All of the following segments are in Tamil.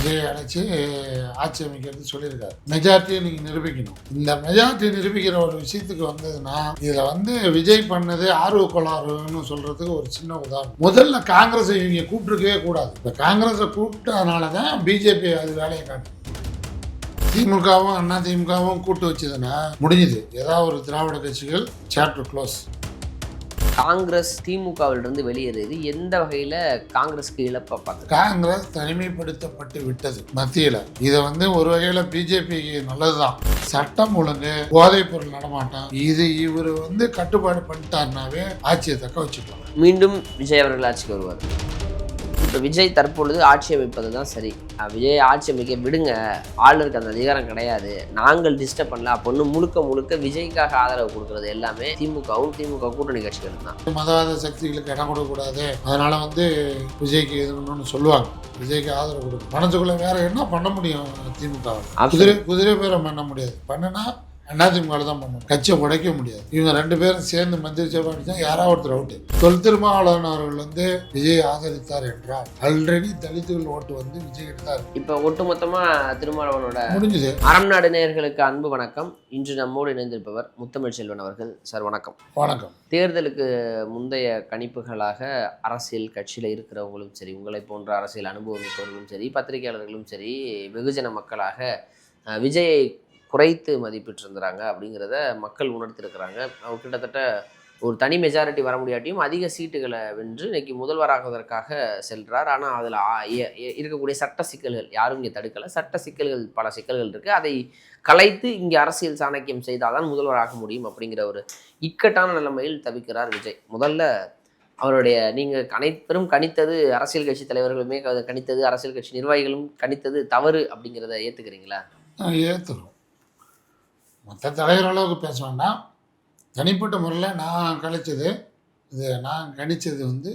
விஜய் அழைச்சி ஆட்சி அமைக்கிறது சொல்லியிருக்காரு. மெஜாரிட்டியை நீங்கள் நிரூபிக்கணும். இந்த மெஜாரிட்டி நிரூபிக்கிற ஒரு விஷயத்துக்கு வந்ததுன்னா இதில் விஜய் பண்ணது ஆர்வ கோளாறுன்னு சொல்றதுக்கு ஒரு சின்ன உதாரணம். முதல்ல காங்கிரஸை இவங்க கூப்பிட்டுருக்கவே கூடாது. இந்த காங்கிரஸை கூப்பிட்டதுனால தான் பிஜேபி அது வேலையை காட்டும். திமுகவும் அதிமுகவும் கூட்டு வச்சதுன்னா முடிஞ்சுது. ஏதாவது ஒரு திராவிட கட்சிகள் சாப்டர் க்ளோஸ். காங்கிரஸ் திமுகவிலிருந்து வெளியேறது எந்த வகையில் காங்கிரஸ்க்கு இழப்பா பார்த்து? காங்கிரஸ் தனிமைப்படுத்தப்பட்டு விட்டது மத்தியில். இதை ஒரு வகையில் பிஜேபிக்கு நல்லதுதான். சட்டம் ஒழுங்கு, போதைப் பொருள் நடமாட்டம், இவர் கட்டுப்பாடு பண்ணிட்டாருனாவே ஆட்சியை தக்க வச்சுக்கலாம். மீண்டும் விஜய் அவர்கள் ஆட்சிக்கு வருவார். இப்போ விஜய் தற்பொழுது ஆட்சி அமைப்பது தான் சரி, விஜய் ஆட்சி அமைக்க விடுங்க, ஆளுநருக்கு அந்த அதிகாரம் கிடையாது, நாங்கள் டிஸ்டர்ப் பண்ணல அப்படின்னு முழுக்க விஜய்க்காக ஆதரவு கொடுக்கறது எல்லாமே திமுக கூட்டணி கட்சிகள் தான். மதவாத சக்திகளுக்கு இடம் கொடுக்கக்கூடாது, அதனால விஜய்க்கு எதுன்னு சொல்லுவாங்க. விஜய்க்கு ஆதரவு கொடுக்கும். மனசுக்குள்ள வேற என்ன பண்ண முடியும்? திமுக குதிரை பேரம் பண்ண முடியாது. பண்ணுனா அதிமுக தான் பண்ணணும். கட்சியை உடைக்க முடியாது. இவங்க ரெண்டு பேரும் சேர்ந்து மந்திரி சபை யாராவது ஒருத்தர் அவுட்டு. திருமாவளவன் அவர்கள் விஜய் ஆதரித்தார் என்றால் ஆல்ரெடி தலித்துகள் ஓட்டு விஜய் எடுத்தார். இப்ப ஒட்டுமொத்தமா திருமாவளவனோட முடிஞ்சது. அறம் நாடு நேயர்களுக்கு அன்பு வணக்கம். இன்று நம்மோடு இணைந்திருப்பவர் முத்தமிழ் செல்வன் அவர்கள். சார் வணக்கம். வணக்கம். தேர்தலுக்கு முந்தைய கணிப்புகளாக அரசியல் கட்சியில் இருக்கிறவங்களும் சரி, உங்களை போன்ற அரசியல் அனுபவம் மிக்கவர்களும் சரி, பத்திரிகையாளர்களும் சரி, வெகுஜன மக்களாக விஜயை குறைத்து மதிப்பிட்டிருந்துறாங்க அப்படிங்கிறத மக்கள் உணர்த்திருக்கிறாங்க. அவர் கிட்டத்தட்ட ஒரு தனி மெஜாரிட்டி வர முடியாட்டியும் அதிக சீட்டுகளை வென்று இன்னைக்கு முதல்வராகுவதற்காக செல்கிறார். ஆனால் அதில் இருக்கக்கூடிய சட்ட சிக்கல்கள் யாரும் இங்கே தடுக்கலை. சட்ட சிக்கல்கள், பல சிக்கல்கள் இருக்குது. அதை கலைத்து இங்கே அரசியல் சாணக்கியம் செய்தால்தான் முதல்வராக முடியும் அப்படிங்கிற ஒரு இக்கட்டான நிலைமையில் தவிக்கிறார் விஜய். முதல்ல அவருடைய நீங்கள் அனைவரும் கணித்தது, அரசியல் கட்சி தலைவர்களுமே கணித்தது, அரசியல் கட்சி நிர்வாகிகளும் கணித்தது தவறு அப்படிங்கிறத ஏற்றுக்கிறீங்களா? ஏற்றுக்கிறோம். மற்ற தலைவர் அளவுக்கு பேச வேண்டாம். தனிப்பட்ட முறையில் நான் கணித்தது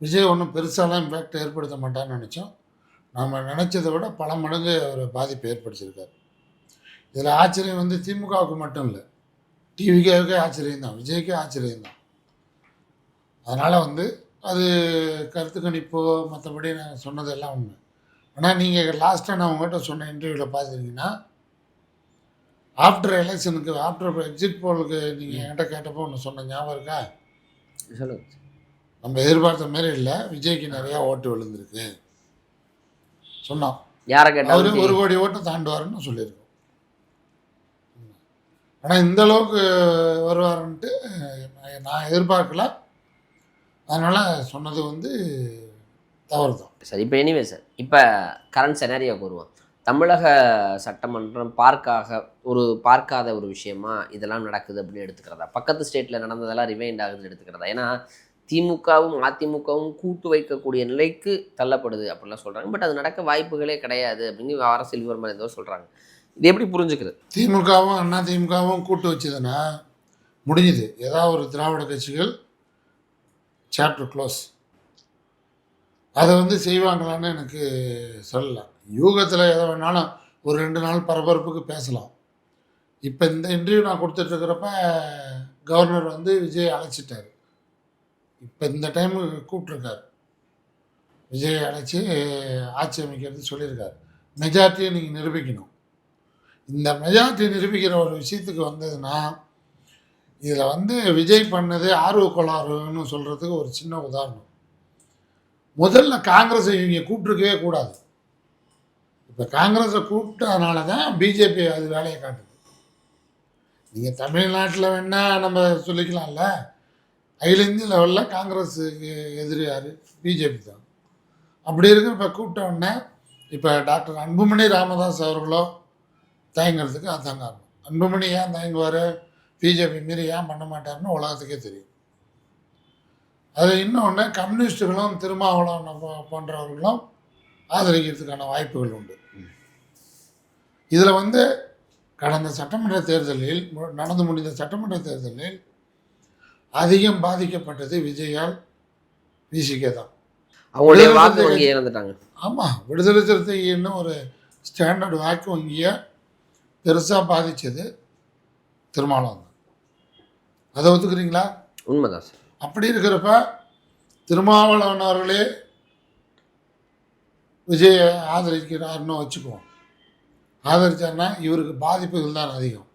விஜய் ஒன்றும் பெருசாலாம் இம்பேக்ட் ஏற்படுத்த மாட்டான்னு நினச்சோம். நம்ம நினச்சதை விட பல மடங்கு ஒரு பாதிப்பை ஏற்படுத்தியிருக்கார். இதில் ஆச்சரியம் திமுகவுக்கு மட்டும் இல்லை, டிவிகேவுக்கே ஆச்சரியம்தான், விஜய்க்கே ஆச்சரியம்தான். அதனால் அது கருத்து கணிப்போ மற்றபடி நான் சொன்னதெல்லாம் உண்மை. ஆனால் நீங்கள் லாஸ்ட்டாக நான் உங்கள்கிட்ட சொன்ன இன்டர்வியூவில் பார்த்துருக்கீங்கன்னா, ஆஃப்டர் எலெக்ஷனுக்கு, ஆஃப்டர் எக்ஸிட் போலுக்கு நீங்கள் என்கிட்ட கேட்டப்போ ஒன்று சொன்ன ஞாபகம் இருக்கா? சொல்லுங்க. நம்ம எதிர்பார்த்த மாரி இல்லை, விஜய்க்கு நிறையா ஓட்டு விழுந்திருக்கு சொன்னோம். யாரை கேட்டாலும் அவரு 1 கோடி ஓட்டு தாண்டுவாருன்னு சொல்லியிருக்கோம். ஆனால் இந்த அளவுக்கு வருவாருன்ட்டு நான் எதிர்பார்க்கல. அதனால் சொன்னது தவறு தான். சார், இப்போ எனிவே சார், இப்போ கரண்ட் செனாரியோக்கு வருவோம். தமிழக சட்டமன்றம் பார்க்காத ஒரு விஷயமா இதெல்லாம் நடக்குது அப்படின்னு எடுத்துக்கிறதா? பக்கத்து ஸ்டேட்டில் நடந்ததெல்லாம் ரிவைண்ட் ஆகுதுன்னு எடுத்துக்கிறதா? ஏன்னா திமுகவும் அதிமுகவும் கூட்டு வைக்கக்கூடிய நிலைக்கு தள்ளப்படுது அப்படிலாம் சொல்கிறாங்க. பட் அது நடக்க வாய்ப்புகளே கிடையாது அப்படின்னு அரசியல் விவரம் இருந்தவர் சொல்கிறாங்க. இது எப்படி புரிஞ்சுக்கிறது? திமுகவும் அதிமுகவும் கூட்டு வச்சதுன்னா முடிஞ்சுது. ஏதாவது ஒரு திராவிட கட்சிகள் சாப்டர் க்ளோஸ். அதை செய்வாங்களான்னு எனக்கு சொல்லலாம். யூகத்தில் எதை வேணாலும் ஒரு 2 நாள் பரபரப்புக்கு பேசலாம். இப்போ இந்த இன்டர்வியூ நான் கொடுத்துட்ருக்கிறப்ப கவர்னர் விஜய் அழைச்சிட்டார். இப்போ இந்த டைமு கூப்பிட்ருக்கார். விஜய் அழைச்சி ஆட்சி அமைக்கிறது சொல்லியிருக்காரு. மெஜாரிட்டியை நீங்கள் நிரூபிக்கணும். இந்த மெஜாரிட்டி நிரூபிக்கிற ஒரு விஷயத்துக்கு வந்ததுன்னா இதில் விஜய் பண்ணது ஆர்வ கோளாறுன்னு சொல்கிறதுக்கு ஒரு சின்ன உதாரணம். முதல்ல காங்கிரஸை இவங்க கூப்பிட்டுருக்கவே கூடாது. இப்போ காங்கிரஸை கூப்பிட்டதுனால தான் பிஜேபி அது வேலையை காட்டுது. நீங்கள் தமிழ்நாட்டில் வேணால் நம்ம சொல்லிக்கலாம்ல, அகில இந்திய லெவலில் காங்கிரஸுக்கு எதிரி யார்? பிஜேபி தான். அப்படி இருக்கிறப்ப கூப்பிட்ட உடனே இப்போ டாக்டர் அன்புமணி ராமதாஸ் அவர்களோ தயங்கிறதுக்கு அதான் காரணம். அன்புமணி ஏன் தயங்குவார், பிஜேபி மீறி ஏன் பண்ண மாட்டார்னு உலகத்துக்கே தெரியும். அது இன்னொன்று, கம்யூனிஸ்டுகளும் திருமாவளவன் போன்றவர்களும் ஆதரிக்கிறதுக்கான வாய்ப்புகள் உண்டு. இதில் கடந்த சட்டமன்ற தேர்தலில், நடந்து முடிந்த சட்டமன்ற தேர்தலில் அதிகம் பாதிக்கப்பட்டது விஜயால் விசிகே தான். ஆமாம், விடுதலை சிறுத்தைன்னு ஒரு ஸ்டாண்டர்ட் வாக்கு வங்கியை பெருசாக பாதித்தது திருமாவளவன் தான். அதை ஒத்துக்கிறீங்களா? உண்மைதான் சார். அப்படி இருக்கிறப்ப திருமாவளவன் அவர்களே விஜயை ஆதரிக்கிறாருன்னு வச்சுக்குவோம். ஆதரிச்சாருன்னா இவருக்கு பாதிப்புகள் தான் அதிகம்.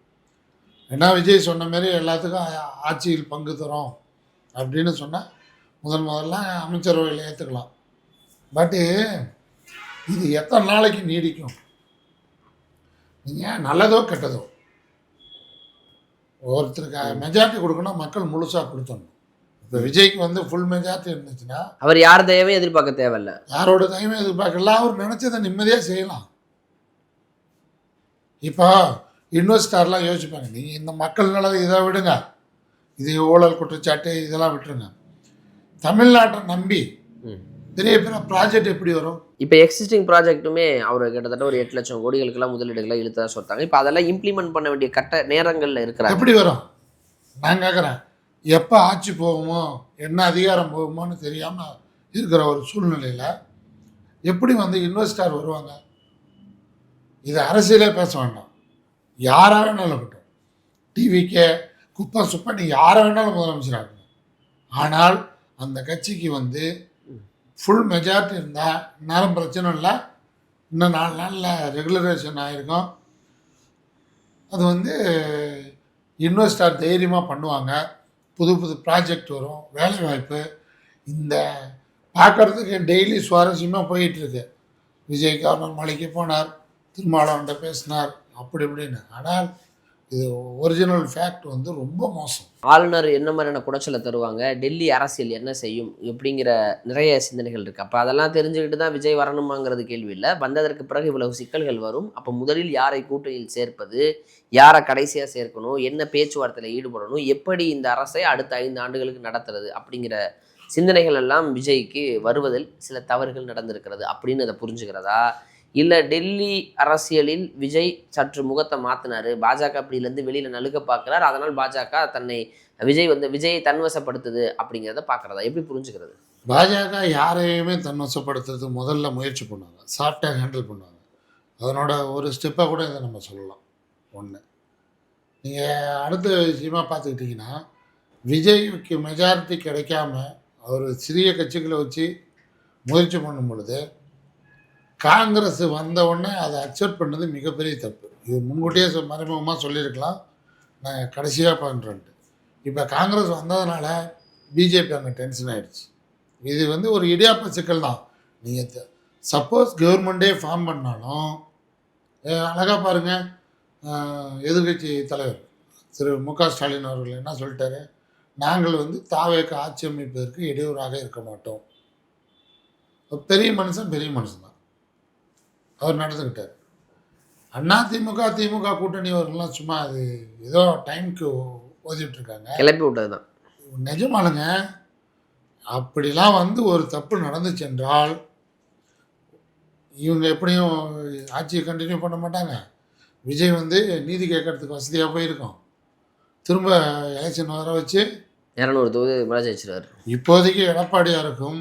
ஏன்னா விஜய் சொன்ன மாரி எல்லாத்துக்கும் ஆட்சியில் பங்கு தரோம் அப்படின்னு சொன்னால் முதல்ல அமைச்சரவையில் ஏற்றுக்கலாம். பட்டு இது எத்தனை நாளைக்கு நீடிக்கும்? நீங்கள் நல்லதோ கெட்டதோ ஒருத்தருக்கு மெஜாரிட்டி கொடுக்கணும், மக்கள் முழுசாக கொடுத்துடணும். இப்போ விஜய்க்கு வந்து ஃபுல் மெஜாரிட்டி இருந்துச்சுன்னா அவர் யார் தயவையும் எதிர்பார்க்க தேவையில்லை. யாரோட தயவும் எதிர்பார்க்கலாம். அவர் நினச்சதை நிம்மதியாக செய்யலாம். இப்போ இன்வெஸ்டார்லாம் யோசிப்பாங்க, நீங்கள் இந்த மக்கள் நல இதை விடுங்க, இது ஊழல் குற்றச்சாட்டு இதெல்லாம் விட்டுருங்க. தமிழ்நாட்டை நம்பி பெரிய பெரிய ப்ராஜெக்ட் எப்படி வரும்? இப்போ எக்ஸிஸ்டிங் ப்ராஜெக்ட்டுமே அவர் கிட்டத்தட்ட ஒரு 8 லட்சம் கோடிகளுக்கெல்லாம் முதலீடுகளை இழுத்ததாக சொல்லிட்டாங்க. இப்போ அதெல்லாம் இம்ப்ளிமெண்ட் பண்ண வேண்டிய நேரங்களில் இருக்கிறாங்க. எப்படி வரும்? நான் கேட்குறேன், எப்போ ஆட்சி போகுமோ என்ன அதிகாரம் போகுமோன்னு தெரியாமல் இருக்கிற ஒரு சூழ்நிலையில் எப்படி வந்து இன்வெஸ்டார் வருவாங்க? இது அரசியலே பேச வேண்டாம், யாராக வேணாலும் இருக்கட்டும், டிவிக்கே குப்பை சுப்பை நீ யாரை வேணாலும் முதலமைச்சராக இருக்கணும். ஆனால் அந்த கட்சிக்கு வந்து ஃபுல் மெஜாரிட்டி இருந்தால் நேரம் பிரச்சனை இல்லை, இன்னும் 4 நாளில் ரெகுலரேஷன் ஆகிருக்கும். அது வந்து இன்வெஸ்டார் தைரியமாக பண்ணுவாங்க, புது புது ப்ராஜெக்ட் வரும், வேலைவாய்ப்பு. இந்த பார்க்குறதுக்கு டெய்லி சுவாரஸ்யமாக போயிட்டுருக்கு. விஜய் கவர்னர் மலைக்கு போனார், திருமாவளவன்கிட்ட பேசினார், அப்படி இப்படின்னு. ஆனால் இது ஒரிஜினல் ஃபேக்ட் வந்து ரொம்ப மோசம். ஆளுநர் என்ன மாதிரியான குடைச்சலை தருவாங்க, டெல்லி அரசியல் என்ன செய்யும் இப்படிங்கிற நிறைய சிந்தனைகள் இருக்குது. அப்போ அதெல்லாம் தெரிஞ்சுக்கிட்டு தான் விஜய் வரணுமாங்கிறது கேள்வி இல்லை. வந்ததற்கு பிறகு இவ்வளவு சிக்கல்கள் வரும். அப்போ முதலில் யாரை கூட்டணியில் சேர்ப்பது, யாரை கடைசியாக சேர்க்கணும், என்ன பேச்சுவார்த்தையில் ஈடுபடணும், எப்படி இந்த அரசை அடுத்த 5 ஆண்டுகளுக்கு நடத்துறது அப்படிங்கிற சிந்தனைகள் எல்லாம் விஜய்க்கு வருவதில் சில தவறுகள் நடந்திருக்கிறது அப்படின்னு அதை புரிஞ்சுக்கிறதா, இல்லை டெல்லி அரசியலில் விஜய் சற்று முகத்தை மாற்றினார், பாஜக அப்படிலேருந்து வெளியில் நழுக்க பார்க்குறாரு, அதனால் பாஜக விஜயை தன்வசப்படுத்துது அப்படிங்கிறத பார்க்குறதா, எப்படி புரிஞ்சுக்கிறது? பாஜக யாரையுமே தன்வசப்படுத்துறது முதல்ல முயற்சி பண்ணுவாங்க, சாஃப்டாக ஹேண்டில் பண்ணுவாங்க. அதனோட ஒரு ஸ்டெப்பாக கூட இதை நம்ம சொல்லலாம். ஒன்று, நீங்கள் அடுத்த விஷயமாக பார்த்துக்கிட்டிங்கன்னா, விஜய்க்கு மெஜாரிட்டி கிடைக்காம அவர் சிறிய கட்சிகளை வச்சு முயற்சி பண்ணும் பொழுது காங்கிரஸ் வந்த உடனே அதை அக்செப்ட் பண்ணது மிகப்பெரிய தப்பு. இது முன்கூட்டியே மறைமுகமாக சொல்லியிருக்கலாம், நான் கடைசியாக பண்ணுறேன்ட்டு. இப்போ காங்கிரஸ் வந்ததுனால பிஜேபி அங்கே டென்ஷன் ஆகிடுச்சு. இது வந்து ஒரு இடியாப்ப சிக்கல் தான். நீங்கள் சப்போஸ் கவர்மெண்ட்டே ஃபார்ம் பண்ணாலும் அழகாக பாருங்கள், எதிர்கட்சி தலைவர் திரு மு.க. ஸ்டாலின் அவர்கள் என்ன சொல்லிட்டாரு, நாங்கள் வந்து தாவேக்கு ஆட்சி அமைப்பதற்கு இடையூறாக இருக்க மாட்டோம். பெரிய மனுஷன் தான் அவர் நடந்துக்கிட்டார். திமுக கூட்டணி அவர்கள்லாம் சும்மா அது ஏதோ டைமுக்கு ஓதிட்டுருக்காங்க, கிளப்பி விட்டது தான். நிஜமானுங்க. அப்படிலாம் வந்து ஒரு தப்பு நடந்துச்சு என்றால் இவங்க எப்படியும் ஆட்சியை கண்டினியூ பண்ண மாட்டாங்க. விஜய் வந்து நீதி கேட்கறதுக்கு வசதியாக போயிருக்கோம், திரும்ப எலெக்ஷன் வர வச்சு 200 தொகுதி மேலே ஜெயிச்சிருவார். இப்போதைக்கு எடப்பாடியாருக்கும்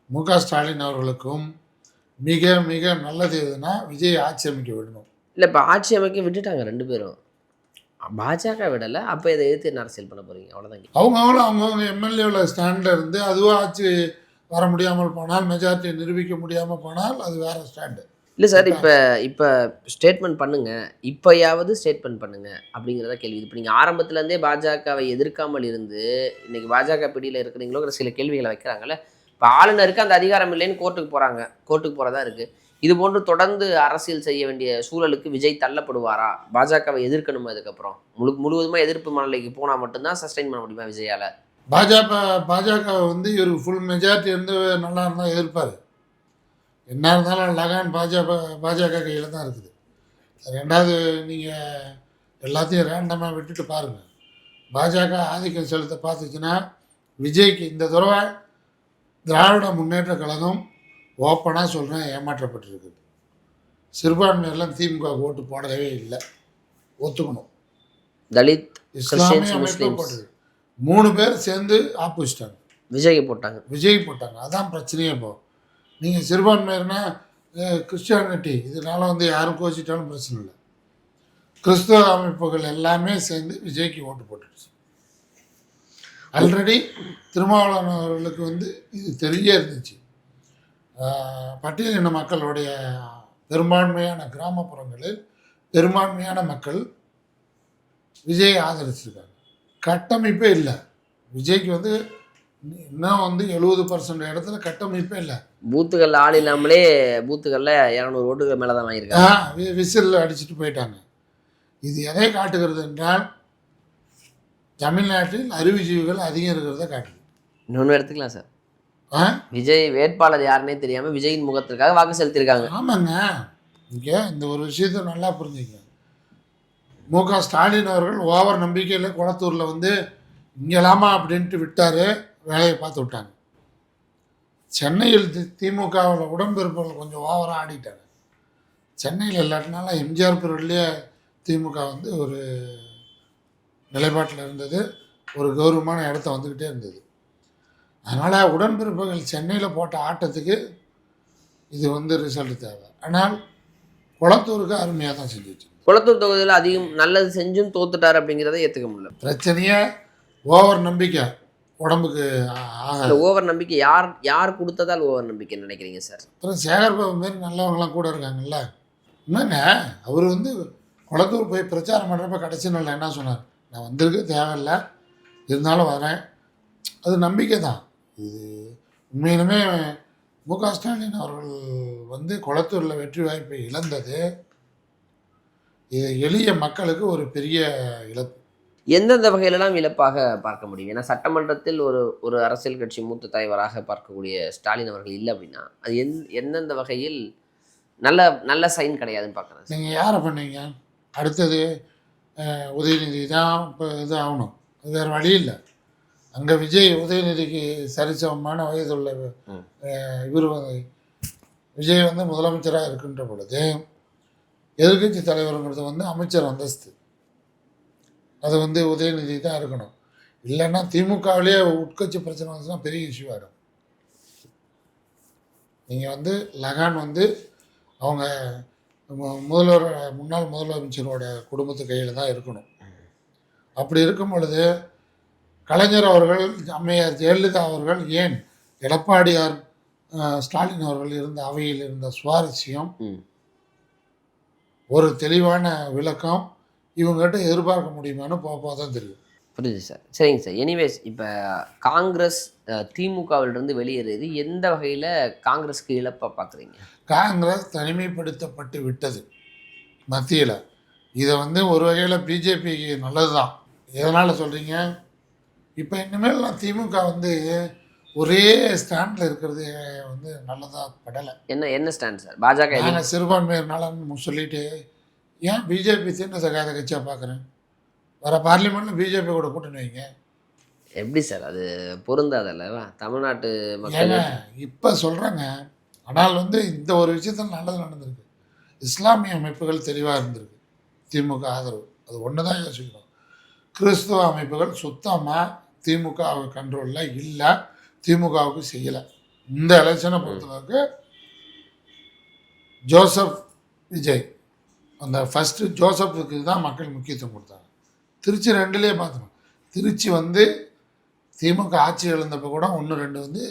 மு.க. ஸ்டாலின் அவர்களுக்கும் மிக மிக நல்லது எதுனா விஜய் ஆட்சி அமைக்க விடணும். இல்லை, இப்போ ஆட்சி அமைக்க விட்டுட்டாங்க 2 பேரும், பாஜக விடலை. அப்போ இதை எதிர்த்து என்ன அரசியல் பண்ண போகிறீங்க? அவ்வளோதான். அவங்கவுங்க எம்எல்ஏவில் ஸ்டாண்டில் இருந்து அதுவாக ஆட்சி வர முடியாமல் போனால், மெஜாரிட்டி நிரூபிக்க முடியாமல் போனால் அது வேறு ஸ்டாண்டு. இல்லை சார், இப்போ ஸ்டேட்மெண்ட் பண்ணுங்கள், இப்போயாவது ஸ்டேட்மெண்ட் பண்ணுங்கள் அப்படிங்கிறத கேள்வி. இப்போ நீங்கள் ஆரம்பத்துலேருந்தே பாஜகவை எதிர்க்காமல் இருந்து இன்றைக்கி பாஜக பிடியில் இருக்கிறீங்களோங்கிற சில கேள்விகளை வைக்கிறாங்கல்ல. இப்போ ஆளுநருக்கு அந்த அதிகாரம் இல்லைன்னு கோர்ட்டுக்கு போகிறதா இருக்குது. இது போன்று தொடர்ந்து அரசியல் செய்ய வேண்டிய சூழலுக்கு விஜய் தள்ளப்படுவாரா? பாஜகவை எதிர்க்கணுமா? இதுக்கப்புறம் முழுவதுமாக எதிர்ப்பு மனநிலைக்கு போனால் மட்டும்தான் சஸ்டெயின் பண்ண முடியுமா விஜயால்? பாஜக வந்து இவருக்கு ஃபுல் மெஜாரிட்டி இருந்து நல்லா இருந்தால் எதிர்ப்பார். என்ன இருந்தாலும் லகான் பாஜக கையில் தான் இருக்குது. ரெண்டாவது, நீங்கள் எல்லாத்தையும் ரேண்டமாக விட்டுட்டு பாருங்கள். பாஜக ஆதிக்கம் செலுத்த பார்த்துச்சுன்னா விஜய்க்கு இந்த தடவை திராவிட முன்னேற்ற கழகம் ஓப்பனாக சொல்கிறேன் ஏமாற்றப்பட்டிருக்குது. சிறுபான்மையெல்லாம் திமுக ஓட்டு போடவே இல்லை, ஒத்துக்கணும். தலித், இஸ்லாமிய அமைப்பு போட்டது 3 பேர் சேர்ந்து ஆப்போசிட்டாங்க, விஜய் போட்டாங்க. அதான் பிரச்சனையே. இப்போ நீங்கள் சிறுபான்மையர்னா கிறிஸ்டியானிட்டி இதனால வந்து யாரும் கோச்சிட்டாலும் பிரச்சனை இல்லை. கிறிஸ்தவ அமைப்புகள் எல்லாமே சேர்ந்து விஜய்க்கு ஓட்டு போட்டுடுச்சு. ஆல்ரெடி திருமாவளவன் அவர்களுக்கு வந்து இது தெரிய இருந்துச்சு. பட்டியலின மக்களுடைய பெரும்பான்மையான கிராமப்புறங்களில் பெரும்பான்மையான மக்கள் விஜயை ஆதரிச்சிருக்காங்க. கட்டமைப்பே இல்லை விஜய்க்கு வந்து. இன்னும் வந்து 70% இடத்துல கட்டமைப்பே இல்லை. பூத்துகளில் ஆள் இல்லாமலே பூத்துகளில் 200 ஓட்டுகள் மேலே தான் வாங்கியிருக்காங்க. விசில் அடிச்சுட்டு போயிட்டாங்க. இது எதை காட்டுகிறது என்றால் தமிழ்நாட்டில் அறிவுஜீவிகள் அதிகம் இருக்கிறத காட்டுது. இன்னொன்று எடுத்துக்கலாம் சார். விஜய் வேட்பாளர் யாருன்னே தெரியாமல் விஜயின் முகத்திற்காக வாக்கு செலுத்தியிருக்காங்க. ஆமாங்க. இங்கே இந்த ஒரு விஷயத்தை நல்லா புரிஞ்சுங்க. மு.க. ஸ்டாலின் அவர்கள் ஓவர் நம்பிக்கையில் குளத்தூரில் வந்து இங்கெல்லாமா அப்படின்ட்டு விட்டார், வேலையை பார்த்து விட்டாங்க. சென்னையில் திமுகவில் உடன்பிறப்புகள் கொஞ்சம் ஓவராக ஆடிட்டாங்க. சென்னையில் இல்லாட்டினால எம்ஜிஆர் பீரியட்லேயே திமுக வந்து ஒரு நிலைப்பாட்டில் இருந்தது, ஒரு கௌரவமான இடத்த வந்துக்கிட்டே இருந்தது. அதனால் உடன்பிறப்புகள் சென்னையில் போட்ட ஆட்டத்துக்கு இது வந்து ரிசல்ட் தேவை. ஆனால் குளத்தூருக்கு அருமையாக தான் செஞ்சு வச்சு. குளத்தூர் தொகுதியில் அதிகம் நல்லது செஞ்சும் தோத்துட்டார் அப்படிங்கிறத ஏற்றுக்க முடியல. பிரச்சனையே ஓவர் நம்பிக்கை உடம்புக்கு ஓவர் நம்பிக்கை யார் கொடுத்ததால் ஓவர் நம்பிக்கை நினைக்கிறீங்க சார்? அப்புறம் சேகர்பாபு மாரி நல்லவங்களாம் கூட இருக்காங்கல்ல. என்னங்க அவர் வந்து குளத்தூர் போய் பிரச்சாரம் பண்ணுறப்ப கடைசி நாள் என்ன சொன்னார்? நான் வந்திருக்கு தேவையில்லை, இருந்தாலும் வரேன். அது நம்பிக்கை தான். இது உண்மையிலுமே மு.க. ஸ்டாலின் அவர்கள் வந்து குளத்தூரில் வெற்றி வாய்ப்பை இழந்தது இது எளிய மக்களுக்கு ஒரு பெரிய இழப்பு. எந்தெந்த வகையிலெல்லாம் இழப்பாக பார்க்க முடியும்? ஏன்னா சட்டமன்றத்தில் ஒரு அரசியல் கட்சி மூத்த தலைவராக பார்க்கக்கூடிய ஸ்டாலின் அவர்கள் இல்லை அப்படின்னா அது எந்தெந்த வகையில் நல்ல நல்ல சைன் கிடையாதுன்னு பார்க்குறேன். நீங்கள் யாரை பண்ணீங்க? அடுத்தது உதயநிதி தான் இப்போ இது ஆகணும், அது வேறு வழி இல்லை. அங்கே விஜய் உதயநிதிக்கு சரிசமமான வயதுள்ள இவர் விஜய் வந்து முதலமைச்சராக இருக்கின்ற பொழுது எதிர்கட்சி தலைவருங்கிறது வந்து அமைச்சர் அந்தஸ்து, அது வந்து உதயநிதி தான் இருக்கணும். இல்லைன்னா திமுகவிலே உட்கட்சி பிரச்சனை வந்துச்சுன்னா பெரிய இஷ்யூ ஆகிடும். நீங்கள் வந்து லகான் வந்து அவங்க முன்னாள் முதலமைச்சரோட குடும்பத்து கையில் தான் இருக்கணும். அப்படி இருக்கும் பொழுது கலைஞர் அவர்கள், அம்மையார் ஜெயலலிதா அவர்கள், ஏன் எடப்பாடியார் ஸ்டாலின் அவர்கள் இருந்த அவையில் இருந்த சுவாரஸ்யம், ஒரு தெளிவான விளக்கம் இவங்ககிட்ட எதிர்பார்க்க முடியுமான்னு போக தான் தெரியும். புரியுது சார். சரிங்க சார். எனிவேஸ் இப்போ காங்கிரஸ் திமுகவிலிருந்து வெளியேறது எந்த வகையில் காங்கிரஸுக்கு இழப்பாக பார்க்குறீங்க? காங்கிரஸ் தனிமைப்படுத்தப்பட்டு விட்டது மத்தியில். இதை வந்து ஒரு வகையில் பிஜேபிக்கு நல்லது தான். எதனால் சொல்கிறீங்க? இப்போ இனிமேல் திமுக வந்து ஒரே ஸ்டாண்டில் இருக்கிறது வந்து நல்லதாக படலை. என்ன ஸ்டாண்ட் சார்? பாஜக நாங்கள் சிறுபான்மையர் நலன்னு சொல்லிட்டு ஏன் பிஜேபி தீர்ந்த சகாத கட்சியாக பார்க்குறேன்? வர பார்லிமெண்ட்டில் பிஜேபி கூட கூட்டணி வைங்க. எப்படி சார் அது பொருந்தாதல்லவா? தமிழ்நாட்டு மக்கள் இப்போ சொல்கிறாங்க. ஆனால் வந்து இந்த ஒரு விஷயத்தில் நல்லது நடந்திருக்கு. இஸ்லாமிய அமைப்புகள் தெளிவாக இருந்திருக்கு திமுக ஆதரவு. அது ஒன்று தான் யோசிக்கணும். கிறிஸ்துவ அமைப்புகள் சுத்தமாக திமுக கண்ட்ரோலில் இல்லை, திமுகவுக்கு செய்யலை. இந்த எலெக்ஷனை பொறுத்தளவுக்கு ஜோசப் விஜய் அந்த ஃபஸ்ட்டு ஜோசப்புக்கு தான் மக்கள் முக்கியத்துவம் கொடுத்தாங்க. திருச்சி 2லேயே பார்த்தோம். திருச்சி வந்து திமுக ஆட்சி இழந்தப்போ கூட 1-2 வந்து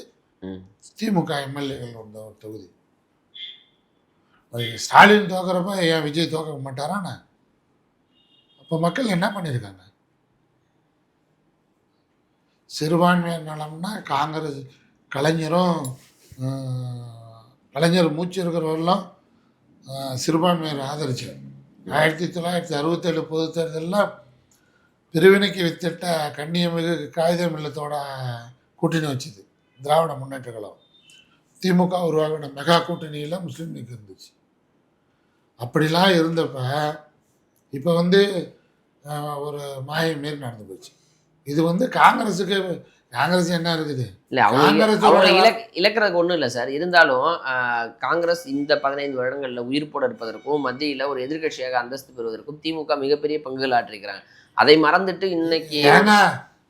திமுக எம்எல்ஏகள் வந்த ஒரு தொகுதி. ஸ்டாலின் தோக்கிறப்ப ஏன் விஜய் தோக்க மாட்டாராண்ணா? அப்போ மக்கள் என்ன பண்ணியிருக்காங்க? சிறுபான்மையர் நலம்னா காங்கிரஸ் கலைஞர் மூச்சு இருக்கிறவரெல்லாம் சிறுபான்மையர் ஆதரிச்சார். 1967 பொது தேர்தலில் பிரிவினைக்கு வித்திட்ட கண்ணியமிகு காகிதம் இல்லத்தோட கூட்டணி வச்சுது திராவிட முன்னேற்ற கழகம். திமுக உருவாகின மெகா கூட்டணியில் முஸ்லீம் லீக் இருந்துச்சு. அப்படிலாம் இருந்தப்ப இப்போ வந்து ஒரு மாயை மாரி நடந்து போச்சு. இது வந்து காங்கிரஸ் என்ன இருக்குது? இல்லை அவங்க இழக்கிறதுக்கு ஒன்றும் இல்லை சார். இருந்தாலும் காங்கிரஸ் இந்த 15 வருடங்களில் உயிர்ப்போட இருப்பதற்கும் மத்தியில் ஒரு எதிர்கட்சியாக அந்தஸ்து பெறுவதற்கும் திமுக மிகப்பெரிய பங்குகள் ஆற்றிருக்கிறாங்க. அதை மறந்துட்டு இன்னைக்கு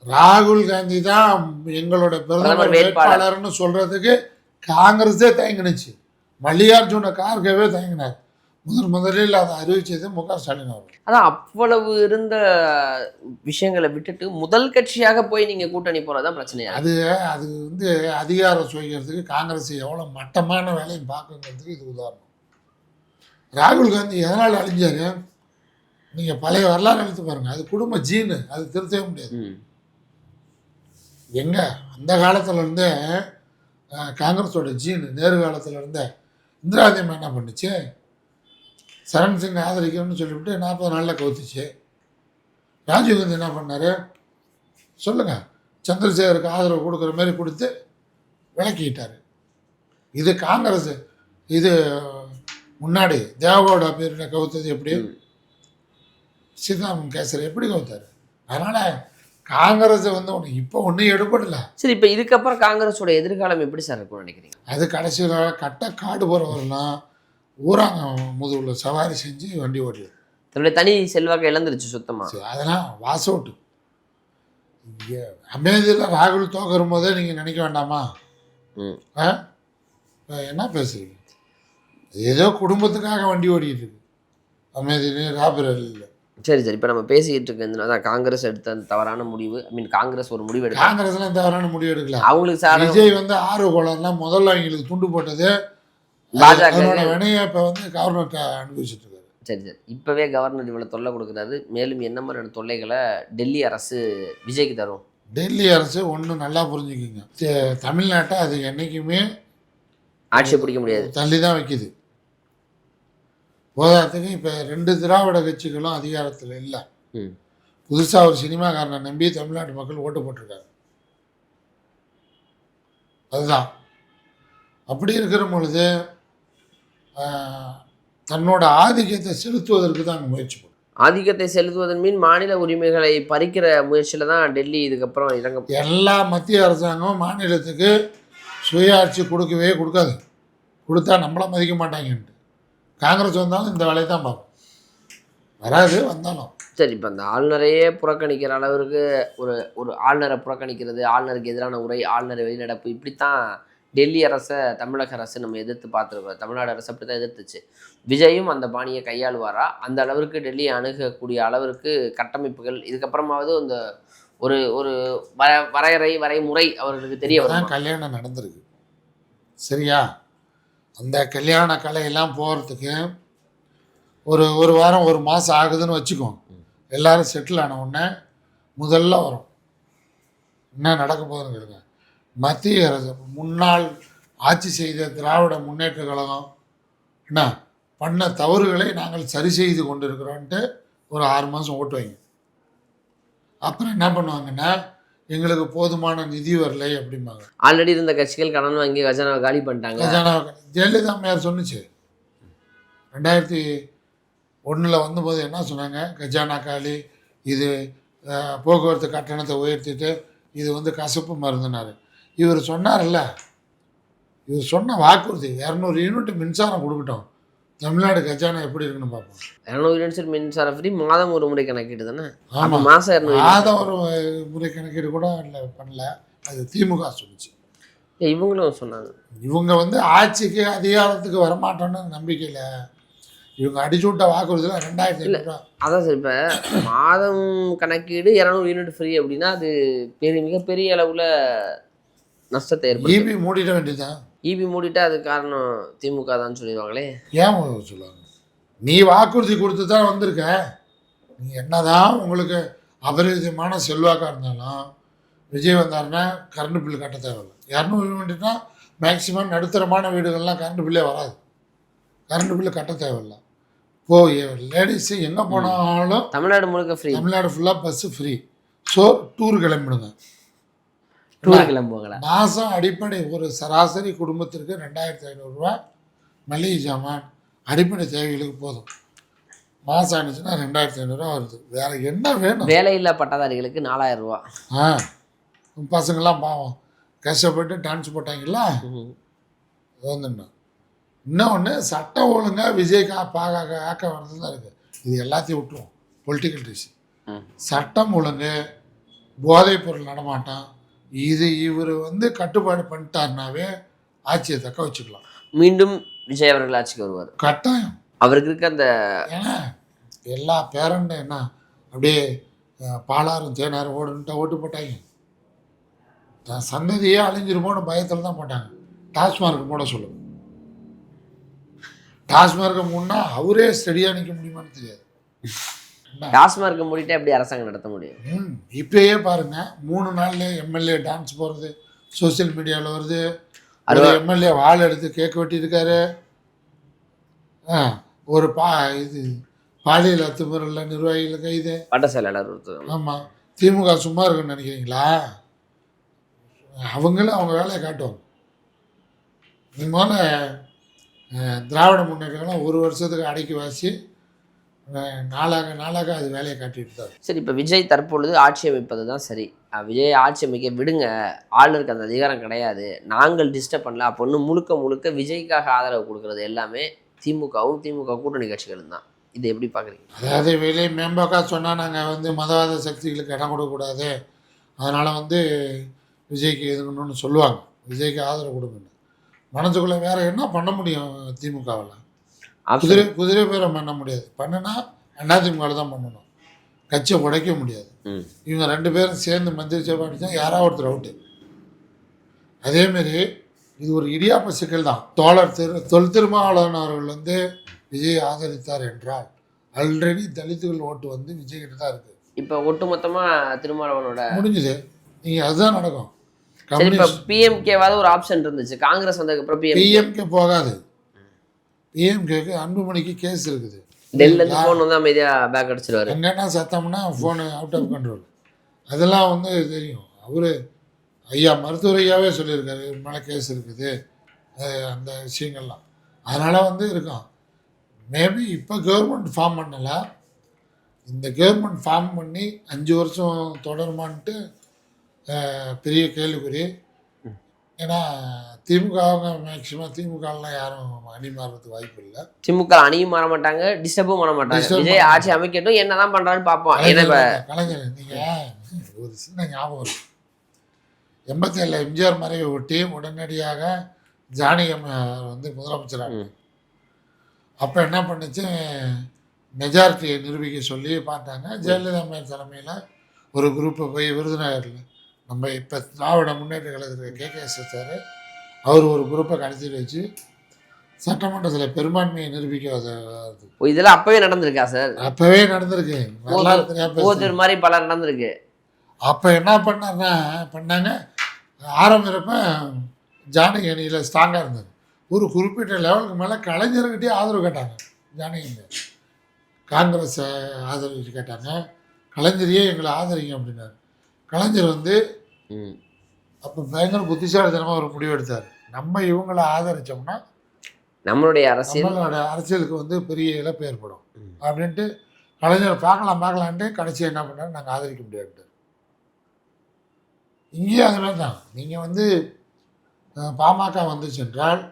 ராகுல் காந்தி தான் எங்களோட பிரதமர் வேட்பாளர்னு சொல்றதுக்கு காங்கிரஸே தயங்கினுச்சு. மல்லிகார்ஜுன கார்கேவே தயங்கினார். முதலில் அதை அறிவிச்சது மு.க.ஸ்டாலின் அவர்கள். அதான் அவ்வளவு இருந்த விஷயங்களை விட்டுட்டு முதல் கட்சியாக போய் நீங்க கூட்டணி போறதுதான் பிரச்சனையா? அது அது வந்து அதிகாரம் சுவைக்கிறதுக்கு காங்கிரஸ் எவ்வளோ மட்டமான வேலையை பார்க்குங்கிறதுக்கு இது உதாரணம். ராகுல் காந்தி எதனால் அழிஞ்சாரு? நீங்கள் பழைய வரலாறு எடுத்து பாருங்கள். அது குடும்ப ஜீனு, அது திருத்தவே முடியாது. எங்க அந்த காலத்துல இருந்தே காங்கிரஸோட ஜீனு, நேரு காலத்துல இருந்தே இந்திராகாந்தி என்ன பண்ணுச்சு? சரண் சிங் ஆதரிக்கணும்னு சொல்லிவிட்டு 40 நாளில் கவுத்துச்சு. ராஜீவ்காந்தி என்ன பண்ணார் சொல்லுங்கள்? சந்திரசேகருக்கு ஆதரவு கொடுக்குற மாதிரி கொடுத்து விளக்கிட்டார். இது காங்கிரஸ். இது முன்னாடி தேவகவுடா பேரில் கவுத்தது எப்படி? சீதாராமன் கேசரி எப்படி கவுத்தார்? அதனால் காங்கிரஸை வந்து இப்போ ஒன்றும் எடுபடலை. சரி, இப்போ இதுக்கப்புறம் காங்கிரஸோட எதிர்காலம் எப்படி சார் இருக்கும்னு நினைக்கிறீங்க? அது கடைசியில் கட்ட காடு போகிறவரெல்லாம் ஊராங்க முதுகுல சவாரி செஞ்சு வண்டி ஓடிடுது. தன்னுடைய தனி செல்வாக்கை இழந்துருச்சு சுத்தமாக. அதெல்லாம் வாஸ் அவுட்டு. அமேதியில் ராகுல் தோக்கரும் போதே நீங்கள் நினைக்க வேண்டாமா? என்ன பேசுறீங்க? ஏதோ குடும்பத்துக்காக வண்டி ஓடிட்டு இருக்கு அமேதியிலே, ராபரேலியில். சரி சரி, இப்போ நம்ம பேசிக்கிட்டு இருக்கிறது அதான் காங்கிரஸ் எடுத்த அந்த தவறான முடிவு. ஐ மீன் காங்கிரஸ் ஒரு முடிவு எடுக்க. காங்கிரஸ்லாம் தவறான முடிவு எடுக்கல. அவங்களுக்கு சார் விஜய் வந்து 6 கோலம்லாம் முதல்ல அவங்களுக்கு துண்டு போட்டது பாஜக. வினையை இப்போ வந்து கவர்னர்கிட்ட அனுபவிச்சுட்டு இருக்காரு. சரி சரி, இப்போவே கவர்னர் இவ்வளோ தொல்லை கொடுக்குறாரு. மேலும் என்ன மாதிரியான தொல்லைகளை டெல்லி அரசு விஜய்க்கு தரும்? டெல்லி அரசு ஒன்று நல்லா புரிஞ்சுக்கிங்க, தமிழ்நாட்டை அது என்றைக்குமே ஆட்சி பிடிக்க முடியாது, தள்ளி தான் வைக்குது. போதாத்துக்கு இப்போ 2 திராவிட கட்சிகளும் அதிகாரத்தில் இல்லை. புதுசாக ஒரு சினிமாக்காரனை நம்பி தமிழ்நாட்டு மக்கள் ஓட்டு போட்டிருக்காங்க. அதுதான். அப்படி இருக்கிற பொழுது தன்னோட ஆதிக்கத்தை செலுத்துவதற்கு தான் அங்கே முயற்சி பண்ணும். ஆதிக்கத்தை செலுத்துவதன் மீன் மாநில உரிமைகளை பறிக்கிற முயற்சியில் தான் டெல்லி இதுக்கப்புறம் இறங்க. எல்லா மத்திய அரசாங்கம் மாநிலத்துக்கு சுயாட்சி கொடுக்கவே கொடுக்காது. கொடுத்தா நம்மளை மதிக்க மாட்டாங்கன்ட்டு காங்கிரஸ் வந்தாலும் இந்த வேலையை தான் பார்ப்போம். வராது வந்தாலும். சரி, இப்போ அந்த ஆளுநரையே புறக்கணிக்கிற அளவிற்கு ஒரு ஆளுநரை புறக்கணிக்கிறது, ஆளுநருக்கு எதிரான உரை, ஆளுநரை வெளிநடப்பு, இப்படித்தான் டெல்லி அரசை தமிழக அரசு நம்ம எதிர்த்து பார்த்துருக்கோம். தமிழ்நாடு அரசு அப்படி தான் எதிர்த்துச்சு. விஜயும் அந்த பாணியை கையாளுவாரா? அந்த அளவிற்கு டெல்லியை அணுகக்கூடிய அளவிற்கு கட்டமைப்புகள் இதுக்கப்புறமாவது இந்த ஒரு ஒரு வரைமுறை அவர்களுக்கு தெரிய வரும். கல்யாணம் நடந்திருக்கு சரியா? அந்த கல்யாண கலையெல்லாம் போகிறதுக்கு ஒரு வாரம் 1 மாதம் ஆகுதுன்னு வச்சுக்கோங்க. எல்லோரும் செட்டில் ஆன உடனே முதல்ல வரும் என்ன நடக்க போகுதுன்னு கேளுங்க. மத்திய அரசு முன்னாள் ஆட்சி செய்த திராவிட முன்னேற்ற கழகம் என்ன பண்ண தவறுகளை நாங்கள் சரி செய்து கொண்டு இருக்கிறோன்ட்டு ஒரு 6 மாதம் ஓட்டு வைங்க. அப்புறம் என்ன பண்ணுவாங்கன்னா எங்களுக்கு போதுமான நிதி வரலை அப்படிம்பாங்க. ஆல்ரெடி இருந்த கட்சிகள் கடன் வாங்கி கஜானாவை காலி பண்ணிட்டாங்க. கஜானாவை ஜெயலலிதா அம்மையார் சொன்னிச்சு 2001 வந்தபோது என்ன சொன்னாங்க? கஜானா காலி, இது போக்குவரத்து கட்டணத்தை உயர்த்திட்டு இது வந்து கசப்பு மருந்துனார். இவர் சொன்னார்ல, இவர் சொன்ன வாக்குறுதி 200 யூனிட் மின்சாரம் கொடுக்கட்டும், தமிழ்நாடு கஜானா எப்படி இருக்குன்னு பார்ப்போம். 200 யூனிட் மின்சாரம் ஃப்ரீ, மாதம் ஒரு முறை கணக்கீடு தானே? ஆமாம், மாதம் ஒரு முறை கணக்கீடு கூட இல்லை பண்ணல. அது திமுக சொல்லிச்சு. இவங்களும் சொன்னாங்க. இவங்க வந்து ஆட்சிக்கு அதிகாரத்துக்கு வரமாட்டோன்னு நம்பிக்கையில் இவங்க அடிச்சு விட்ட வாக்குறுதியில் 2500 ரூபா. அதான் சார், இப்போ மாதம் கணக்கீடு 200 யூனிட் ஃப்ரீ அப்படின்னா அது மிகப்பெரிய அளவில் நஷ்டத்தை ஏற்படும். ஈபி மூடிட வேண்டியதுதான். ஈபி மூடிட்டா அது காரணம் திமுக தான் சொல்லிடுவாங்களே. ஏன் சொல்லுவாங்க? நீ வாக்குறுதி கொடுத்து தான் வந்திருக்க. நீ என்னதான் உங்களுக்கு அபரிதமான செல்வாக்காக இருந்தாலும் விஜய் வந்தாருன்னா கரண்ட் பில்லு கட்ட தேவையில்லை. 200 யூனிட்னா மேக்சிமம் நடுத்தரமான வீடுகள்லாம் கரண்ட் பில்லே வராது. கரண்ட் பில்லு கட்ட தேவையில்லை. லேடிஸு எங்கே போனாலும் தமிழ்நாடு முழுக்க ஃப்ரீ. தமிழ்நாடு ஃபுல்லாக பஸ்ஸு ஃப்ரீ. ஸோ டூர் கிளம்பிடுங்க. கிளம்புவாங்களா? மாதம் அடிப்படை ஒரு சராசரி குடும்பத்திற்கு 2500 ரூபா மளிகை சாமான் அடிப்படை தேவைகளுக்கு போதும். மாதம் ஆனிச்சுன்னா 2500 ரூபா வருது. வேறு என்ன வேணும்? வேலையில்லா பட்டதாரிகளுக்கு 4000 ரூபா. பசங்கள்லாம் பாவம் கஷ்டப்பட்டு டான்ஸ் போட்டாங்களா, வந்துண்ணா. இன்னொன்று சட்டம் ஒழுங்காக விஜய் ஆக்க வர்றது தான் இருக்குது. இது எல்லாத்தையும் விட்டுருவோம். பொலிட்டிக்கல் ரீசன், சட்டம் ஒழுங்கு, போதைப் பொருள் நடமாட்டம், இது இவர் வந்து கட்டுப்பாடு பண்ணிட்டாருனாவே ஆட்சியை தக்க வச்சுக்கலாம். மீண்டும் விஜய் அவர்கள் ஆட்சிக்கு வருவார் கட்டாயம். அவருக்கு இருக்க அந்த ஏன்னா எல்லா பேரண்ட என்ன அப்படியே பாலாரும் தேனாரும் ஓடுன்ட்டு ஓட்டு போட்டாங்க. சந்ததியே அழிஞ்சிருமோன்னு பயத்தில் தான் போட்டாங்க. டாஸ்மார்க் போட சொல்லுங்க. டாஸ்மார்க்கை முன்னா அவரே ஸ்டெடியாக நிற்க முடியுமான்னு தெரியாது. டாஸ்மார்க் மூடிட்டு எப்படி அரசாங்கம் நடத்த முடியும்? இப்பயே பாருங்க 3 நாள்ல எம்எல்ஏ டான்ஸ் போகிறது சோசியல் மீடியாவில் வருது. எம்எல்ஏ வாள் எடுத்து கேக் வெட்டியிருக்காரு. ஒரு இது பாலியல் அத்துமுறையில் நிர்வாகிகள் கைது. பட்ட செயலாளர். ஆமாம். திமுக சும்மா இருக்குன்னு நினைக்கிறீங்களா? அவங்களும் அவங்க வேலையை காட்டுவாங்க. முதல்ல திராவிட முன்னேற்றங்கள்லாம் 1 வருஷத்துக்கு அடக்கி வாசி நாளாக அது வேலையை காட்டிட்டு தான். சரி, இப்போ விஜய் தற்பொழுது ஆட்சி அமைப்பது தான் சரி. விஜய் ஆட்சி அமைக்க விடுங்க, ஆளுநருக்கு அந்த அதிகாரம் கிடையாது, நாங்கள் டிஸ்டர்ப் பண்ணல அப்படின்னு முழுக்க விஜய்க்காக ஆதரவு கொடுக்கறது எல்லாமே திமுகவும் திமுக கூட்டணி கட்சிகளும் தான். இதை எப்படி பார்க்குறீங்க? அதாவது வெளியே மேம்பாக்கா சொன்னால் நாங்கள் மதவாத சக்திகளுக்கு இடம் கொடுக்கக்கூடாது, அதனால் விஜய்க்கு எதுக்கணும்னு சொல்லுவாங்க. விஜய்க்கு ஆதரவு கொடுக்கணும். மனசுக்குள்ளே வேறு என்ன பண்ண முடியும்? திமுகவில் குதிரை பேரை பண்ண முடியாது. பண்ணுனா அதிமுகவில் தான் பண்ணணும். கட்சியை உடைக்க முடியாது. இவங்க 2 பேரும் சேர்ந்து மந்திரி சபை அடித்தா யாராவது ஒருத்தர் அவுட்டு. அதேமாரி இது ஒரு இடியாப்ப சிக்கல் தான். தொல் திருமாவளவன் அவர்கள் விஜய் ஆதரித்தார் என்றால் ஆல்ரெடி தலித்துகள் ஓட்டு விஜய்கிட்ட தான் இருக்குது. இப்போ ஒட்டுமொத்தமாக திருமாவளவனோட முடிஞ்சுது. நீங்கள் அதுதான் நடக்கும். பிஎம்கேவாவது ஒரு ஆப்ஷன் இருந்துச்சு. காங்கிரஸ் வந்ததுக்கப்புறம் பிஎம்கே போகாது. பிஎம்கேக்கு அன்புமணிக்கு கேஸ் இருக்குது. டெல்லிருந்து ஃபோன் அமைதியாக பேக் அடிச்சிருவாரு. எங்கன்னா சத்தம்னா ஃபோனு அவுட் ஆஃப் கண்ட்ரோல். அதெல்லாம் தெரியும். அவர் ஐயா மருத்துவர் ஐயாவே சொல்லியிருக்காரு இவர் மேலே கேஸ் இருக்குது, அந்த விஷயங்கள்லாம். அதனால் இருக்கும். மேபி இப்போ கவர்மெண்ட் ஃபார்ம் பண்ணலை. இந்த கவர்மெண்ட் ஃபார்ம் பண்ணி 5 வருஷம் தொடருமான்ட்டு பெரிய கேள்விக்குறி. ஏன்னா திமுக மேக்சிமம் திமுகலாம் யாரும் அணி மாறுறதுக்கு வாய்ப்பு இல்லை. திமுக அணியும் மாற மாட்டாங்க, டிஸ்டர்பும் பண்ண மாட்டாங்க. விஜய் ஆட்சி அமைக்கட்டும், என்னதான் பண்றான்னு பார்ப்போம். கலைஞர் நீங்கள் ஒரு சின்ன ஞாபகம் இருக்கு. 87 எம்ஜிஆர் மறைவை ஒட்டி உடனடியாக ஜானகி முதலமைச்சராக அப்போ என்ன பண்ணுச்சு, மெஜாரிட்டியை நிரூபிக்க சொல்லி பார்த்தாங்க. ஜெயலலிதா அம்மையார் தலைமையில் ஒரு குரூப்பை போய் விருதுநகரில் நம்ம இப்போ திராவிட முன்னேற்ற கழகத்துக்கு KKS அவர் ஒரு குரூப்பை கடத்திட்டு வச்சு சட்டமன்றத்தில் பெரும்பான்மையை நிரூபிக்க. இதெல்லாம் அப்பவே நடந்திருக்கா சார்? அப்பவே நடந்திருக்கு. மாதிரி பல நடந்திருக்கு. அப்போ என்ன பண்ணாங்க, ஆரம்பிக்கிறப்ப ஜானகி அணியில் ஸ்ட்ராங்காக இருந்தது. ஒரு குறிப்பிட்ட லெவலுக்கு மேலே கலைஞர்கிட்டே ஆதரவு கேட்டாங்க. ஜானகி காங்கிரஸை ஆதரவு கேட்டாங்க. கலைஞரையே எங்களை ஆதரிங்க அப்படின்னாரு. கலைஞர் அப்போ பயங்கர புத்திசாலித்தனமாக ஒரு முடிவு எடுத்தார். நம்ம இவங்களை ஆதரித்தோம்னா நம்மளுடைய அரசியலுக்கு பெரிய இழப்பு ஏற்படும் அப்படின்ட்டு கலைஞரை பார்க்கலான்ட்டு கடைசியாக என்ன பண்ணாரு, நாங்கள் ஆதரிக்க முடியாது. இங்கேயும் அது மாதிரி தான். நீங்கள் பாமக சென்றால்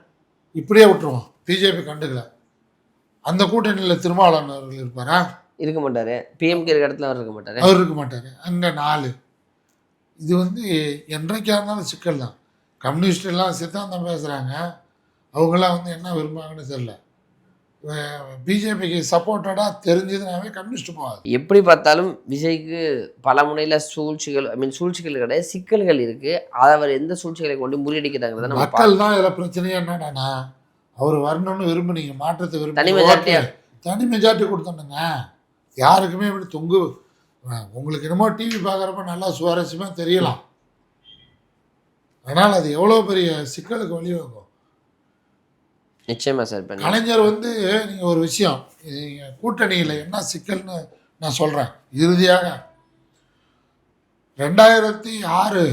இப்படியே விட்டுருவோம். பிஜேபி கண்டுக்கல. அந்த கூட்டணியில் திருமாவளவன் அவர்கள் இருப்பாரா? இருக்க மாட்டார். பிஎம்கே இருக்க இடத்துல அவர் இருக்க மாட்டார். அங்கே 4 இது என்றைக்காக இருந்தாலும் சிக்கல் தான். கம்யூனிஸ்ட் எல்லாம் சித்தாந்தம் பேசுகிறாங்க. அவங்களாம் என்ன விரும்புவாங்கன்னு தெரியல. பிஜேபிக்கு சப்போர்ட்டடாக தெரிஞ்சதுனாவே கம்யூனிஸ்ட் போகாது. எப்படி பார்த்தாலும் விஜய்க்கு பல முனையில் சூழ்ச்சிகள் கிடையாது, சிக்கல்கள் இருக்குது. அதை அவர் எந்த சூழ்ச்சிகளை கொண்டு முறியடிக்கிறாங்க. மக்கள் தான் இதில் பிரச்சனையே. என்னடாண்ணா அவர் வரணும்னு விரும்புனீங்க, மாற்றத்தை தனி மெஜாரிட்டி கொடுத்தோன்னுங்க. யாருக்குமே இப்படி உங்களுக்கு என்னமோ டிவி பார்க்குறப்ப நல்லா சுவாரஸ்யமாக தெரியலாம். ஆனால் அது எவ்வளோ பெரிய சிக்கலுக்கு வழிவகுக்கும். நிச்சயமா சார். கலைஞர் நீங்கள் ஒரு விஷயம், கூட்டணியில் என்ன சிக்கல்னு நான் சொல்கிறேன். இறுதியாக 2006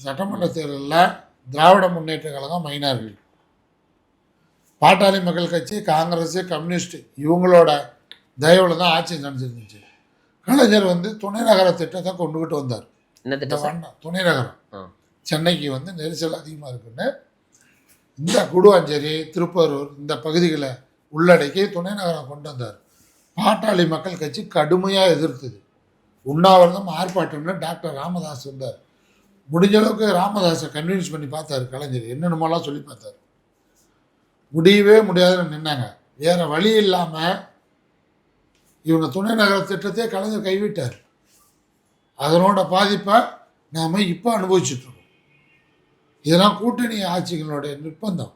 சட்டமன்ற தேர்தலில் திராவிட முன்னேற்ற கழகம் மைனாரிட்டி, பாட்டாளி மக்கள் கட்சி, காங்கிரஸ், கம்யூனிஸ்ட் இவங்களோட தயவில் தான் ஆட்சி நடந்துருந்துச்சு. கலைஞர் துணை நகர திட்டத்தை கொண்டுகிட்டு வந்தார். என்ன திட்டம்? துணை நகரம். சென்னைக்கு நெரிசல் அதிகமாக இருக்குன்னு இந்த குடுவாஞ்சேரி, திருப்பரூர் இந்த பகுதிகளை உள்ளடக்கி துணை நகரம் கொண்டு வந்தார். பாட்டாளி மக்கள் கட்சி கடுமையாக எதிர்த்தது. உண்ணாவிரதம், ஆர்ப்பாட்டம்னு டாக்டர் ராமதாஸ் வந்தார். முடிஞ்ச அளவுக்கு ராமதாஸை கன்வின்ஸ் பண்ணி பார்த்தாரு கலைஞர். என்னென்னமோலாம் சொல்லி பார்த்தார். முடியவே முடியாதுன்னு நின்னாங்க. வேறு வழி இல்லாமல் இவங்க துணை நகர திட்டத்தை கலைஞர் கைவிட்டார். அதனோட பாதிப்பை நாம் இப்போ அனுபவிச்சுட்ருக்கோம். இதெல்லாம் கூட்டணி ஆட்சிகளுடைய நிர்பந்தம்.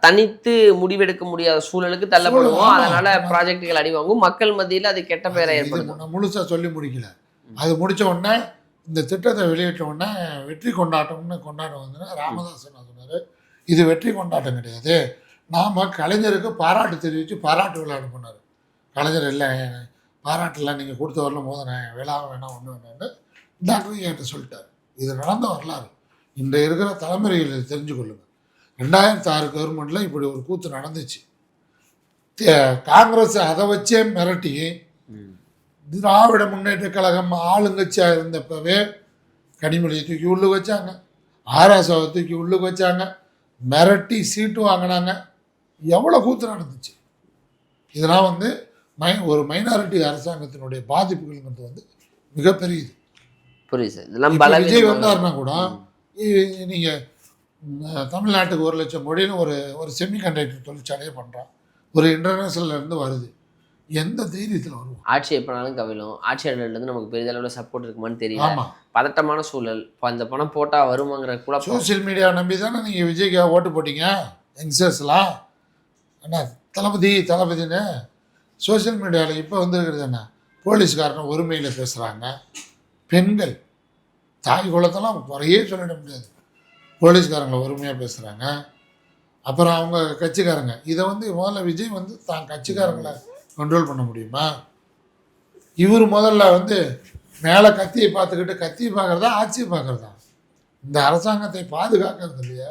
தனித்து முடிவெடுக்க முடியாத சூழலுக்கு தள்ளப்படுவோம். அதனால ப்ராஜெக்டுகள் அடிவாங்கும். மக்கள் மத்தியில் அது கெட்ட பெயரை ஏற்படுத்தும். நான் முழுசாக சொல்லி முடிக்கல. அது முடித்த உடனே இந்த திட்டத்தை வெளியிட்ட உடனே வெற்றி கொண்டாட்டம்னு கொண்டாட்டம் வந்துன்னா ராமதாசன் சொன்னார், இது வெற்றி கொண்டாட்டம் கிடையாது, நாம் கலைஞருக்கு பாராட்டு தெரிவித்து பாராட்டு விழா பண்ணார். கலைஞர் இல்லை பாராட்டுலாம் நீங்கள் கொடுத்த வரலும் போது நான் விழா வேணாம் ஒன்று வேணான்னு டாக்டர் என்கிட்ட சொல்லிட்டார். இது நடந்த வரலாறு. இன்றைய இருக்கிற தலைமுறையில் தெரிஞ்சு கொள்ளுங்கள். 2006 கவர்மெண்ட்டில் இப்படி ஒரு கூத்து நடந்துச்சு. காங்கிரஸ் அதை வச்சே மிரட்டி திராவிட முன்னேற்ற கழகம் ஆளுங்கட்சியாக இருந்தப்பவே கனிமொழியை தூக்கி உள்ளுக்கு வச்சாங்க, ஆராசாவை தூக்கி உள்ளுக்கு வச்சாங்க, மிரட்டி சீட்டு வாங்கினாங்க. எவ்வளோ கூத்து நடந்துச்சு. இதெல்லாம் வந்து ஒரு மைனாரிட்டி அரசாங்கத்தினுடைய பாதிப்புகள்ங்கிறது வந்து மிகப்பெரியது. புரியுது. இதெல்லாம் விஜய் வந்தாருன்னா கூட நீங்கள் தமிழ்நாட்டுக்கு 1 லட்சம் கோடின்னு ஒரு செமிகண்டக்டர் தொழிற்சாலையே பண்ணுறான். ஒரு இன்டர்நேஷ்னல்லேருந்து வருது. எந்த தைரியத்தில் வருவோம்? ஆட்சி எப்போனாலும் கவிழும். ஆட்சியாளர்லேருந்து நமக்கு பெரிதளவில் சப்போர்ட் இருக்குமான்னு தெரியல. ஆமாம், பதட்டமான சூழல். இப்போ அந்த பணம் போட்டால் வருமாங்கிற கூட சோசியல் மீடியாவை நம்பி தானே நீங்கள் விஜய்க்காக ஓட்டு போட்டீங்க யங்ஸ்டர்ஸ்லாம். அண்ணா தளபதின்னு சோசியல் மீடியாவில் இப்போ வந்துருக்கிறது என்ன? போலீஸ்காரன் ஒருமையில் பேசுகிறாங்க. பெண்கள் தாய் குலத்தெல்லாம் குறையே சொல்லிட முடியாது. போலீஸ்காரங்களை ஒருமையாக பேசுகிறாங்க. அப்புறம் அவங்க கட்சிக்காரங்க. இதை வந்து முதல்ல விஜய் வந்து தான் கட்சிக்காரங்களை கண்ட்ரோல் பண்ண முடியுமா? இவர் முதல்ல வந்து மேலே கத்தியை பார்த்துக்கிட்டு கத்தியை பார்க்குறதா ஆட்சியை பார்க்குறதா? இந்த அரசாங்கத்தை பாதுகாக்கிறது இல்லையா?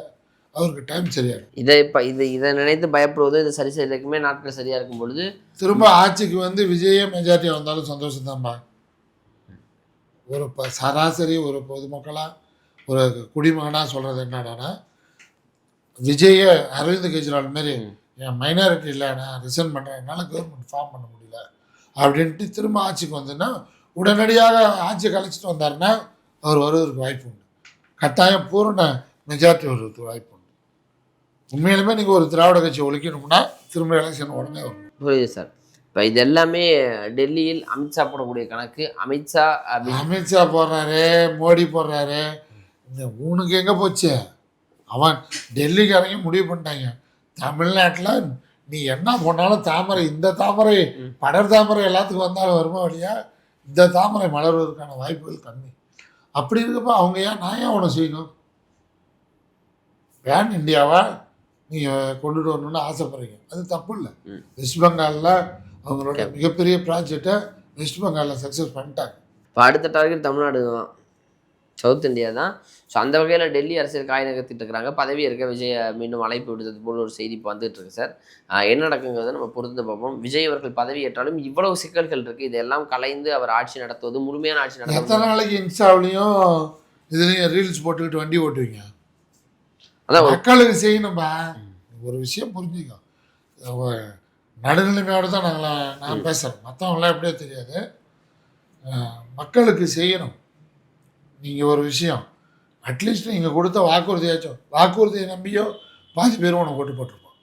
அவருக்கு டைம் சரியாக இதை நினைத்து பயப்படுவது இது சரி செய்யறதுக்குமே நாட்கள் சரியாக இருக்கும் பொழுது திரும்ப ஆட்சிக்கு வந்து விஜயே மெஜாரிட்டியாக வந்தாலும் சந்தோஷம் தான்ப்பா. ஒரு சராசரி ஒரு பொதுமக்களாக ஒரு குடிமகனாக சொல்கிறது என்னடானா, விஜயை அரவிந்த் கெஜ்ரிவால் மாரி என் மைனாரிட்டி இல்லை நான் ரிசைன் பண்ணுறேன், என்னால் கவர்மெண்ட் ஃபார்ம் பண்ண முடியல அப்படின்ட்டு திரும்ப ஆட்சிக்கு வந்துன்னா உடனடியாக ஆட்சியை கழிச்சிட்டு வந்தாருன்னா அவர் வருவதற்கு வாய்ப்பு உண்டு. கட்டாயம் பூரண மெஜாரிட்டி வருவதற்கு வாய்ப்பு உண்டு. உண்மையிலுமே நீங்கள் ஒரு திராவிட கட்சி ஒழிக்கணும்னா திரும்ப எலெக்ஷன் உடனே வரும். புரியுது சார். இப்போ இது எல்லாமே டெல்லியில் அமித்ஷா போடக்கூடிய கணக்கு. அமித்ஷா போடுறாரு, மோடி போடுறாரு. இந்த உனக்கு எங்கே போச்சு? அவன் டெல்லிக்காரங்க முடிவு பண்ணிட்டாங்க, தமிழ்நாட்டில் நீ என்ன போனாலும் தாமரை, இந்த தாமரை படர் தாமரை எல்லாத்துக்கும் வந்தாலும் வருமா வழியா, இந்த தாமரை மலர்வதற்கான வாய்ப்புகள் கம்மி. அப்படி இருக்கப்போ அவங்க நான் ஏன் அவனை செய்யணும்? பேன் இந்தியாவை நீங்கள் கொண்டுட்டு வரணும்னு ஆசைப்படுறீங்க, அது தப்பு இல்லை. வெஸ்ட் பெங்காலில் அவங்களோட மிகப்பெரிய ப்ராஜெக்டை வெஸ்ட் பெங்காலில் சக்ஸஸ் பண்ணிட்டாங்க. இப்போ அடுத்த டார்கெட் தமிழ்நாடு தான், சவுத் இந்தியா தான். ஸோ அந்த வகையில் டெல்லி அரசியல் காய் நகர்த்திட்டு இருக்கிறாங்க. பதவி இருக்க விஜய் மீண்டும் அழைப்பு விடுத்தது போல் ஒரு செய்தி இப்போ வந்துட்டு இருக்கு சார். என்ன நடக்குங்கிறத நம்ம பொறுத்து பார்ப்போம். விஜய் அவர்கள் பதவி ஏற்றாலும் இவ்வளவு சிக்கல்கள் இருக்குது. இதெல்லாம் கலைந்து அவர் ஆட்சி நடத்துவது, முழுமையான ஆட்சி நடத்துவது. எத்தனை நாளைக்கு இன்ஸ்டாவிலையும் இதுலேயும் ரீல்ஸ் போட்டுக்கிட்டு வண்டி ஓட்டுவீங்க? அதான் மக்களுக்கு செய்யணும்பா. ஒரு விஷயம் புரிஞ்சுக்கோ, நடுநிலைமையோடு தான் நான் பேசுகிறேன், மற்றவங்களாம் எப்படியோ தெரியாது. மக்களுக்கு செய்யணும். நீங்கள் ஒரு விஷயம் அட்லீஸ்ட் நீங்கள் கொடுத்த வாக்குறுதியை நம்பியோ பாதி பேர் உனக்கு ஓட்டு போட்டிருப்போம்.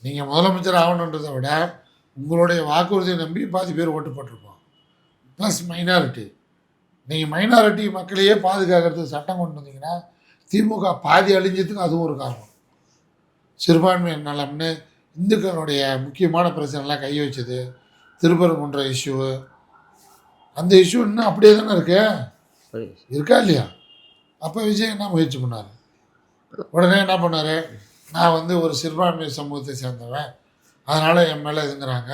நீங்கள் முதலமைச்சர் ஆகணுன்றதை விட உங்களுடைய வாக்குறுதியை நம்பி பாதி பேர் ஓட்டு போட்டிருப்போம். ப்ளஸ் மைனாரிட்டி, நீங்கள் மைனாரிட்டி மக்களையே பாதுகாக்கிறதுக்கு சட்டம் கொண்டு வந்தீங்கன்னா திமுக பாதி அழிஞ்சதுக்கு அதுவும் ஒரு காரணம். சிறுபான்மையினர் நலம்னு இந்துக்களுடைய முக்கியமான பிரச்சனைலாம் கை வச்சது, திருப்பரங்குன்ற இஷ்யூ, அந்த இஷ்யூ இன்னும் அப்படியே தானே இருக்கா இல்லையா? அப்போ விஜய் என்ன முயற்சி பண்ணார்? உடனே என்ன பண்ணார்? நான் வந்து ஒரு சிறுபான்மை சமூகத்தை சேர்ந்தவன், அதனால் என் மேலே இதுங்கிறாங்க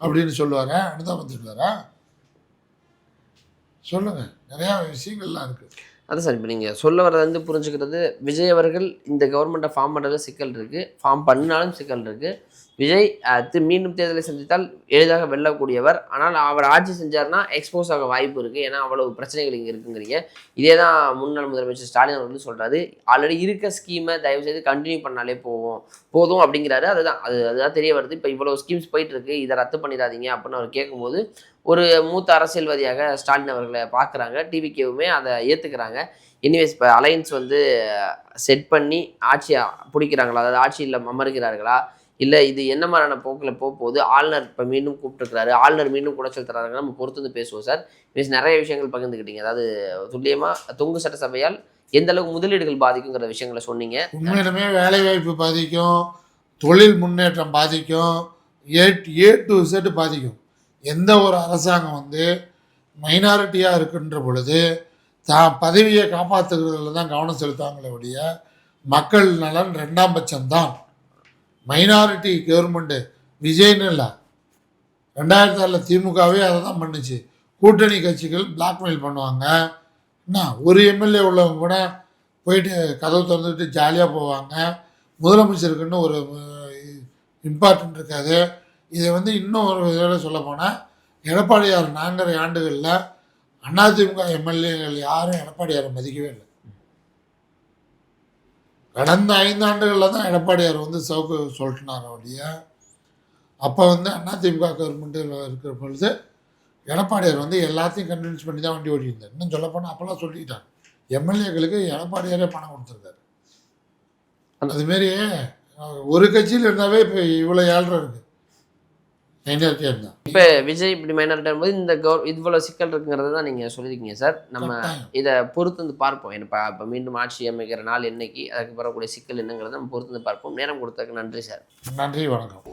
அப்படின்னு சொல்லுவாரா? அனுதாபத்துக்குவாரா? சொல்லுங்கள். நிறையா விஷயங்கள்லாம் இருக்குது. அதான் சார், இப்போ நீங்கள் சொல்ல வரது புரிஞ்சுக்கிறது, விஜய் அவர்கள் இந்த கவர்மெண்ட்டை ஃபார்ம் பண்ணுறதுல சிக்கல் இருக்குது, ஃபார்ம் பண்ணினாலும் சிக்கல் இருக்குது. விஜய் மீண்டும் தேர்தலை சந்தித்தால் எளிதாக வெல்லக்கூடியவர். ஆனால் அவர் ஆட்சி செஞ்சார்னா எக்ஸ்போஸ் ஆக வாய்ப்பு இருக்குது. ஏன்னா அவ்வளவு பிரச்சனைகள் இங்கே இருக்குங்கிறீங்க. இதே தான் முன்னாள் முதலமைச்சர் ஸ்டாலின் அவர்கள் சொல்கிறாரு. ஆல்ரெடி இருக்க ஸ்கீமை தயவுசெய்து கண்டினியூ பண்ணாலே போதும் அப்படிங்கிறாரு. அதுதான் தெரிய வருது. இப்போ இவ்வளோ ஸ்கீம்ஸ் போயிட்டுருக்கு, இதை ரத்து பண்ணிடாதீங்க அப்படின்னு அவர் கேட்கும்போது ஒரு மூத்த அரசியல்வாதியாக ஸ்டாலின் அவர்களை பார்க்குறாங்க. டிவிகேவுமே அதை ஏற்றுக்கிறாங்க. எனிவேஸ் இப்போ அலையன்ஸ் செட் பண்ணி ஆட்சியை பிடிக்கிறாங்களா, அதாவது ஆட்சியில் அமர்கிறார்களா, இல்லை இது என்ன மாதிரியான போக்கில் போகுது, ஆளுநர் இப்போ மீண்டும் கூப்பிட்டுருக்காரு, ஆளுநர் மீண்டும் குடைச்சல் தராங்க, நம்ம பொறுத்து வந்து பேசுவோம் சார். நிறைய விஷயங்கள் பகிர்ந்துக்கிட்டீங்க. அதாவது துல்லியமாக தொங்கு சட்டசபையால் எந்த அளவுக்கு முதலீடுகள் பாதிக்குங்கிற விஷயங்களை சொன்னீங்க. உண்மையிலுமே வேலைவாய்ப்பு பாதிக்கும், தொழில் முன்னேற்றம் பாதிக்கும், ஏ டு இசட் பாதிக்கும். எந்த ஒரு அரசாங்கம் வந்து மைனாரிட்டியாக இருக்கின்ற பொழுது தான் பதவியை காப்பாற்றுகிறதுல தான் கவனம் செலுத்தாங்களே ஒழிய மக்கள் நலன் ரெண்டாம் பட்சம்தான். மைனாரிட்டி கவர்மெண்ட்டு விஜய்னு இல்லை, 2006 திமுகவே அதை தான் பண்ணுச்சு. கூட்டணி கட்சிகள் பிளாக்மெயில் பண்ணுவாங்க. என்ன ஒரு எம்எல்ஏ உள்ளவங்க கூட போயிட்டு கதவு திறந்துக்கிட்டு ஜாலியாக போவாங்க. முதலமைச்சருக்குன்னு ஒரு இம்பார்ட்டன்ட் இருக்காது. இதை வந்து இன்னும் ஒரு இதில் சொல்ல போனால் எடப்பாடியார் 4.5 ஆண்டுகளில் அதிமுக எம்எல்ஏகள் யாரும் எடப்பாடியாரை மதிக்கவே இல்லை. கடந்த 5 ஆண்டுகளில் தான் எடப்பாடியார் வந்து சவுக்கு சொல்லிட்டுனார் ஒழிய அப்போ வந்து அதிமுக கவர்மெண்ட்டில் இருக்கிற பொழுது எடப்பாடியார் வந்து எல்லாத்தையும் கன்வின்ஸ் பண்ணி தான் வண்டி ஓட்டியிருந்தார். இன்னும் சொல்லப்போனால் அப்போல்லாம் சொல்லிக்கிட்டாங்க எம்எல்ஏக்களுக்கு எடப்பாடியாரே பணம் கொடுத்துருக்காரு. அதுமாரி ஒரு கட்சியில் இருந்தாவே இப்போ இவ்வளோ ஏழ்ரை இருக்குது, மைனாரிட்டியாக இருந்தால். இப்போ விஜய் இப்படி மைனாரிட்டியாக இருக்கும்போது இந்த இவ்வளோ சிக்கல் இருக்குங்கிறத தான் நீங்கள் சொல்லியிருக்கீங்க சார். நம்ம இதை பொறுத்து வந்து பார்ப்போம். இப்போ மீண்டும் ஆட்சி அமைக்கிற நாள் என்னைக்கு, அதுக்கு வரக்கூடிய சிக்கல் என்னங்கிறத நம்ம பொறுத்து வந்து பார்ப்போம். நேரம் கொடுத்ததுக்கு நன்றி சார். நன்றி, வணக்கம்.